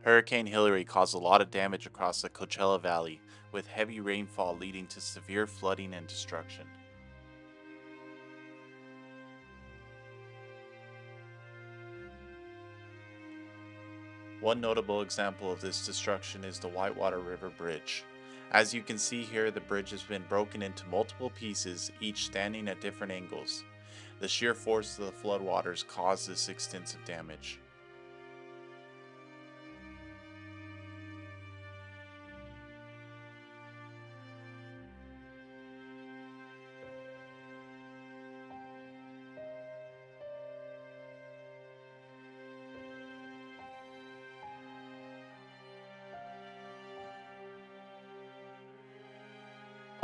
Hurricane Hilary caused a lot of damage across the Coachella Valley, with heavy rainfall leading to severe flooding and destruction. One notable example of this destruction is the Whitewater River Bridge. As you can see here, the bridge has been broken into multiple pieces, each standing at different angles. The sheer force of the floodwaters caused this extensive damage.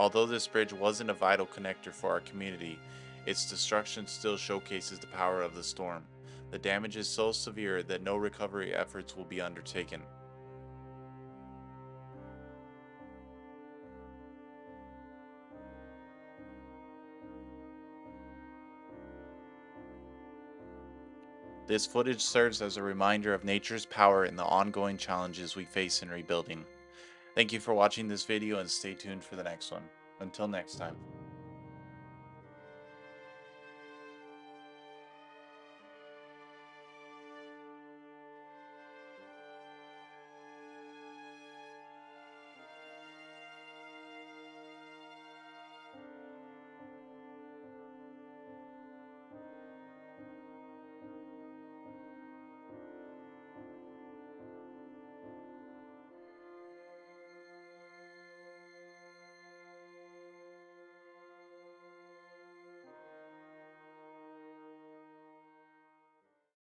Although this bridge wasn't a vital connector for our community, its destruction still showcases the power of the storm. The damage is so severe that no recovery efforts will be undertaken. This footage serves as a reminder of nature's power and the ongoing challenges we face in rebuilding. Thank you for watching this video and stay tuned for the next one. Until next time.